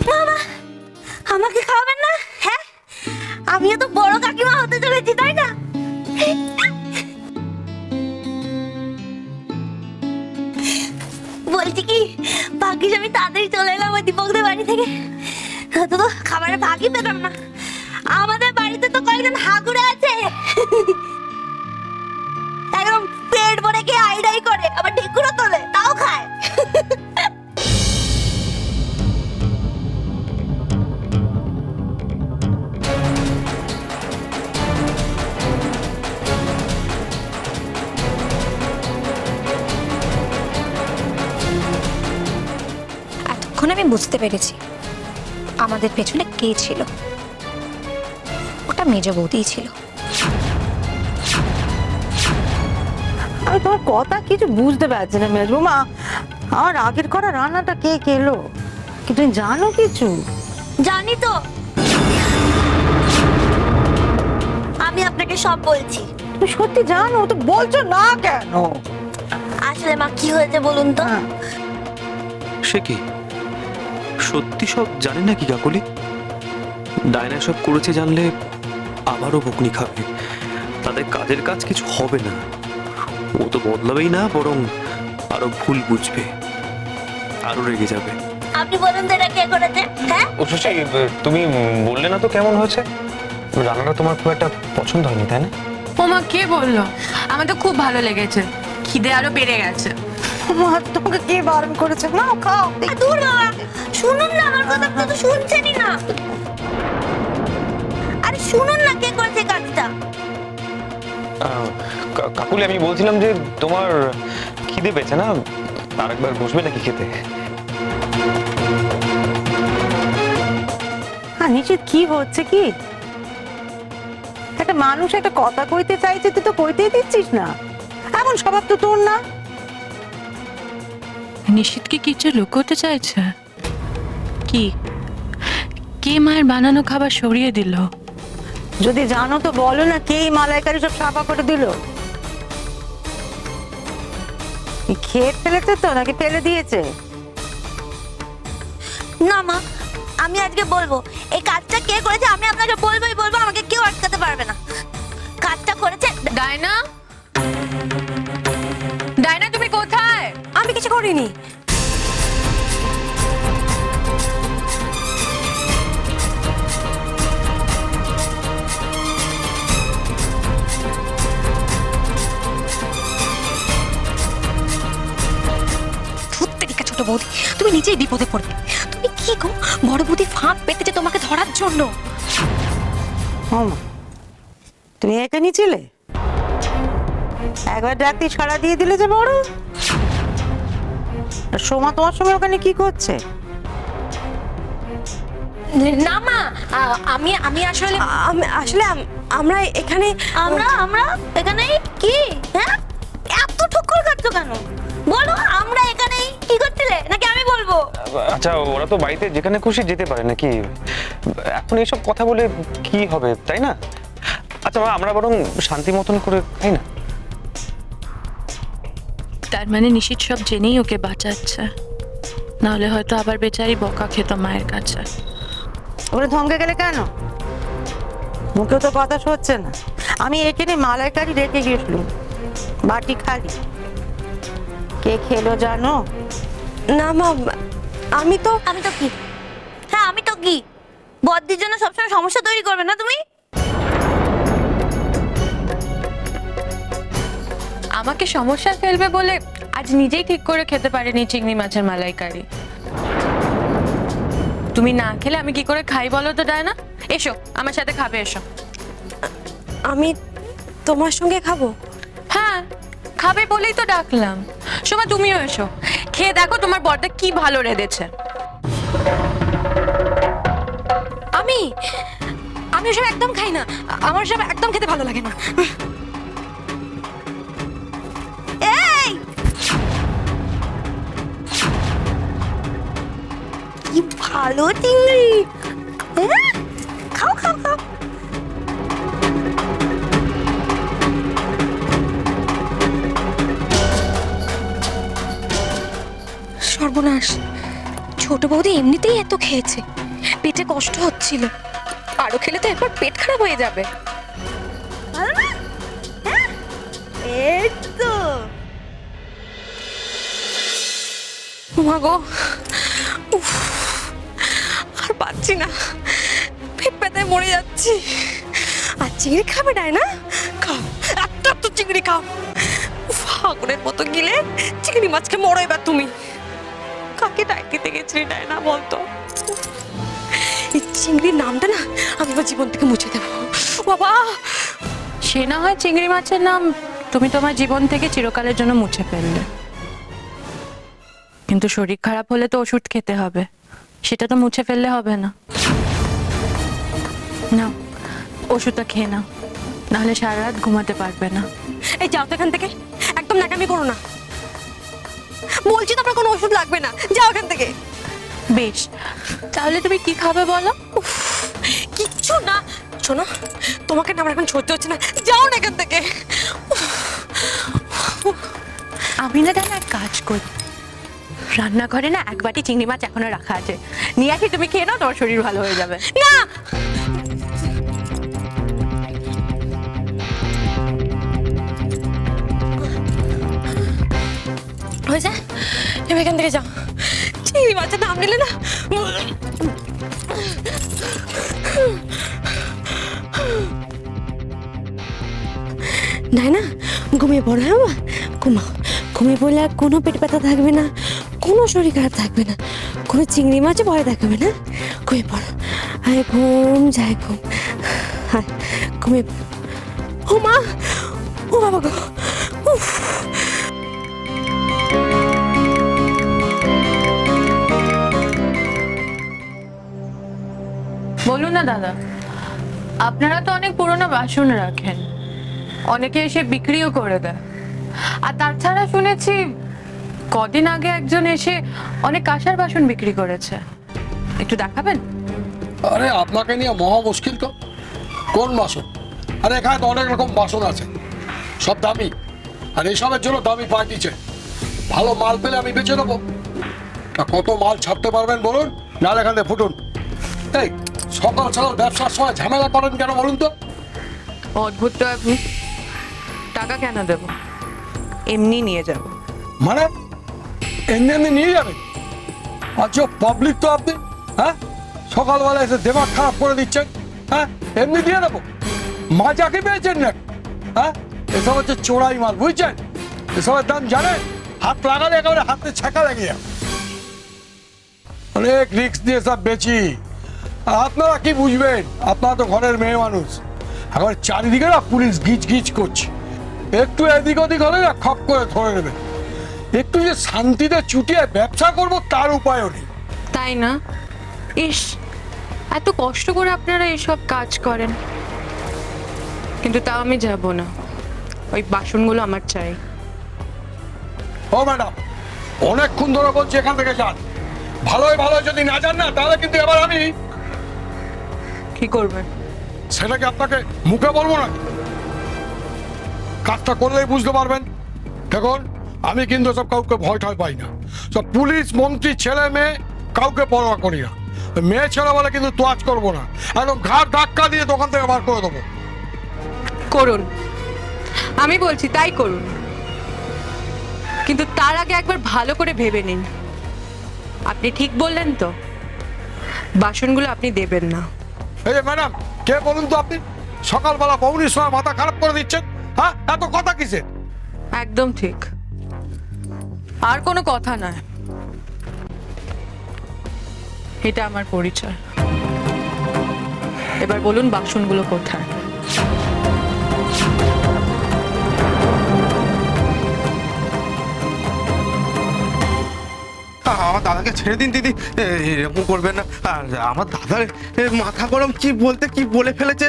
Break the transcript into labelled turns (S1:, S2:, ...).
S1: মামা আমাকে খাওয়াবেন না? হ্যাঁ, আমিও তো বড় কাকিমা হতে চলেছি, তাই না? বলছি কি, ভাগ্যিস আমি তাড়াতাড়ি চলে এলাম ওই দীপকদের বাড়ি থেকে, তো খাবারের ভাগই পেতাম না। আমাদের বাড়িতে তো কয়েকজন হাগুড়ে আছে, একদম পেট ভরে খেয়ে আইডাই করে, আবার ঢেকুরও তোলে, তাও খায়।
S2: এতক্ষণ আমি বুঝতে পেরেছি আমাদের পেছনে কে ছিল। ওটা মেজ বৌদিই ছিল।
S3: আমি তোমার কথা কিছু বুঝতে পারছি না মেজবৌমা। আমার আগের করা রান্নাটা কে খেলো? কি তুমি জানো কিছু?
S1: জানি তো, আমি আপনাকে সব বলছি।
S3: তুমি সত্যি জানো? তো বলছো না কেন?
S1: আসলে মা কি হয়েছে বলুন তো?
S4: সে কি সত্যি সব জানে নাকি কাকলি? ডায়না সব করেছে জানলে আবারও বকুনি খাবে, তাদের কাজের কাজ কিছু হবে না। ও তো বদলাবেই না, বরং আরো ভুল বুঝবে, আরো রেগে যাবে।
S1: আপনি বলুন তো এটা কে করেছে? হ্যাঁ,
S4: ও শশী, তুমি বললে না তো কেমন হয়েছে? রান্নাটা তোমার খুব একটা পছন্দ হয়নি, তাই না?
S5: ওমা কে বললো? আমার তো খুব ভালো লেগেছে, খিদে আরো বেড়ে গেছে।
S3: মা, তোমাকে কে বারণ করেছে? নাও খাও।
S1: দূর বাবা, শুনুন না আমার কথা, আপনি তো শুনছেনই না। আরে শুনুন না কে করেছে কাজটা।
S4: কাকুলি, আমি বলছিলাম যে তোমার খিদে পেয়েছে না, আরেকবার বসবে নাকি খেতে?
S3: নিশ্চিত কি হচ্ছে কি? একটা মানুষ একটা কথা কইতে চাইছে, তুই তো কইতেই দিচ্ছিস না। এমন স্বভাব তো তোর না।
S5: নিশিতকে কিছু লুকোতে চাইছে কি? কে মায়ের বানানো খাবার সরিয়ে দিল?
S3: যদি জানো তো বলো না, কে এই মালাইকারি সব সাফা করে দিল? খেয়ে ফেলেছে তো নাকি ফেলে দিয়েছে?
S1: না মা, আমি আজকে বলবো এই কাজটা কে করেছে। আমি আপনাকে বলবোই বলবো, আমাকে কেউ আটকাতে পারবে না। কাজটা করেছে
S5: ডায়না। ডায়না, তুমি কোথায়?
S2: আমি কিছু করিনি। ছোট বৌদি, তুমি নিজেই বিপদে পড়বে। তুমি কি গো, বড় বৌদি ফাঁক পেতেছে তোমাকে ধরার জন্য।
S3: তুমি এখানে ছিলে, একবার ডাকতে সাড়া দিয়ে দিলে যে বড়। আর সোমা তোমার সঙ্গে ওখানে কি করছে?
S2: না মা, আমি আমি আসলে আমরা এখানে
S1: আমরা এখানে কি? হ্যাঁ, এত ঠক্কর কাটছো কেন? বলো, আমরা এখানে কি করছিলে নাকি আমি বলবো?
S4: আচ্ছা, ওরা তো বাড়িতে যেখানে খুশি যেতে পারে নাকি? এখন এইসব কথা বলে কি হবে, তাই না? আচ্ছা মা, আমরা বরং শান্তি মতন করে খাই না?
S5: তার মানে নিশিত সব জেনেই ওকে বাঁচাচ্ছে, নাহলে হয়তো আবার বেচারি বকা খেত মায়ের কাছে।
S3: ওরা ধমকে গেলে কেন? মুখেও তো কথা হচ্ছে না। আমি এখানে মালাইকারি রেখে গেছিলাম, বাটি খালি। কে খেলো জানো?
S2: না মা, আমি তো
S1: কি? হ্যাঁ, আমি তো কি? বদ্দির জন্য সবসময় সমস্যা তৈরি করবে না তুমি?
S5: আমাকে সমস্যা ফেলবে বলে আজ নিজেই ঠিক করে খেতে পারিনি চিংড়ি মাছের মালাইকারি। তুমি না খেলে আমি কি করে খাই বলো তো ডায়না? এসো আমার সাথে খাবে, এসো।
S2: আমি তোমার সঙ্গে খাবো?
S5: হ্যাঁ, খাবে বলেই তো ডাকলাম। সোমা, তুমিও এসো, খেয়ে দেখো তোমার বরটা কি ভালো রেঁধেছে।
S2: আমি আমি ওসব একদম খাই না, আমার সব একদম খেতে ভালো লাগে না।
S1: এই কি ভালো চিংড়ি! হ্যাঁ, খাও খাও খাও।
S2: সর্বনাশ, ছোট বৌদি এমনিতেই এত খেয়েছে, পেটে কষ্ট হচ্ছিল, আরো খেলে তো একবার পেট খারাপ হয়ে যাবে।
S1: ভালো না? হ্যাঁ? এই তো
S2: মা গো, উফ, আর পাচ্ছি না, পেট ব্যথায় মরে যাচ্ছি। আর চিংড়ি খাবে না? খাও, একটা তো চিংড়ি খাও। উফ, আগুনের মতো গিলে চিংড়ি মাছকে মরো এবার তুমি। কাকে ডাকিতে গেছিলি না বলতো? এই চিংড়ির নামটা না আমি আমার জীবন থেকে মুছে দেবো বাবা।
S5: সে না হয় চিংড়ি মাছের নাম তুমি তোমার জীবন থেকে চিরকালের জন্য মুছে ফেললে, কিন্তু শরীর খারাপ হলে তো ওষুধ খেতে হবে, সেটা তো মুছে ফেললে হবে না। না, ওষুধটা খেয়ে নাও, নাহলে সারা রাত ঘুমাতে পারবে না।
S2: এই যাও তো এখান থেকে, একদম নাকামি করো না। বলছি তো আপনার কোনো ওষুধ লাগবে না, যাও এখান থেকে।
S5: বেশ, তাহলে তুমি কি খাবে বলো?
S2: উফ, কিচ্ছু না। শোনো, তোমাকে না আমার এখন সহ্য হচ্ছে না, যাও না এখান থেকে।
S5: আমি না তাহলে এক কাজ করি, রান্নাঘরে না এক বাটি চিংড়ি মাছ এখনো রাখা আছে, নিয়ে আসি, তুমি খেয়ে নাও, তোমার শরীর ভালো হয়ে যাবে।
S2: না, হয়েছে, এবার এখান থেকে যাও। চিংড়ি মাছের নাম নিলে না। না, ঘুমিয়ে পড়ো। হ্যাঁ বাবা, ঘুমাও। ঘুমিয়ে পড়লে আর কোনো পেট ব্যথা থাকবে না, কোনো শরীর খারাপ থাকবে না, কোনো চিংড়ি মাছে ভয় দেখাবে না। ঘুমিয়ে পড়ো। আয় ঘুম যায় ঘুম। হ্যাঁ, ঘুমিয়ে পড়ো। ও মা, ও বাবা গো, উফ।
S5: বলুন না দাদা, আপনারা তো অনেক পুরনো বাসন রাখেন, অনেকে এসে বিক্রিও করে দেয়, আর তাছাড়া শুনেছি কদিন আগে একজন এসে অনেক কাঁসার বাসন বিক্রি করেছে, একটু দেখাবেন?
S6: আরে আপনাকে নিয়ে মহা মুশকিল তো। কোন বাসন? আরে এখানে তো অনেক রকম বাসন আছে, সব দামি, আর এসবের জন্য দামি পার্টি চাই। ভালো মাল পেলে আমি বেচে দেবো। তা কত মাল ছাড়তে পারবেন বলুন, নাহলে এখান থেকে ফুটুন। এই সকাল সকাল ব্যবসার সময় ঝামেলা করেন কেন বলুন তো?
S5: অদ্ভুত তো আপনি, টাকা কেন দেব, এমনি নিয়ে যাব।
S6: মানে এমনি এমনি নিয়ে যাবেন? আচ্ছা পাবলিক তো আপনি, হ্যাঁ, সকালবেলা এসে দেমাগ খারাপ করে দিচ্ছেন। হ্যাঁ, এমনি দিয়ে দেবো? মাজাকে পেয়েছেন না? হ্যাঁ, এসব হচ্ছে চোরাই মাল, বুঝছেন? এসবের দাম জানেন? হাত লাগালে একেবারে হাতে ছ্যাঁকা লেগে যাবে। অনেক রিস্ক দিয়ে সব বেচি, আর আপনারা কি বুঝবেন? আপনারা তো ঘরের মেয়ে মানুষ, এখন চারিদিকে না পুলিশ গিজ গিজ করছে, একটু এদিক ওদিক হলে না খপ করে ধরে নেবে। একটু যে শান্তিতে চুটিয়ে ব্যবসা করব তার উপায়ও নেই।
S5: তাই না? ইস, এত কষ্ট করে আপনারা এইসব কাজ করেন, কিন্তু তাও আমি যাব না, ওই বাসনগুলো আমার চাই।
S6: ও ম্যাডাম, অনেকক্ষণ ধরে বলছি এখান থেকে যান। ভালোই ভালোই যদি না যান না, তাহলে কিন্তু এবার আমি
S5: কি করবেন?
S6: সেটাকে আপনাকে মুখে বলবো না, কাজটা করলেই বুঝতে পারবেন। দেখুন, আমি কিন্তু সব কাউকে ভয় ঠয় পাই না, সব পুলিশ মন্ত্রী ছেলে মেয়ে কাউকে পরোয়া করি না। মেয়ে ছেলে বলে কিন্তু তোয়াজ করবো না, একদম ঘাট ধাক্কা দিয়ে দোকান থেকে বার করে দেবো।
S5: করুন, আমি বলছি তাই করুন, কিন্তু তার আগে একবার ভালো করে ভেবে নিন। আপনি ঠিক বললেন তো, বাসনগুলো আপনি দেবেন না।
S6: এই যে ম্যাডাম, কে বলুন তো আপনি? সকালবেলা বৌনির সময় মাথা খারাপ করে দিচ্ছেন। হ্যাঁ, এত কথা কিসের?
S5: একদম ঠিক, আর কোনো কথা নয়, এটা আমার পরিচয়। এবার বলুন বাসনগুলো কোথায়?
S7: আমার দাদাকে ছেড়ে দিন দিদি, এরকম করবেন না। আর আমার দাদার মাথা গরম, কি বলতে কি বলে ফেলেছে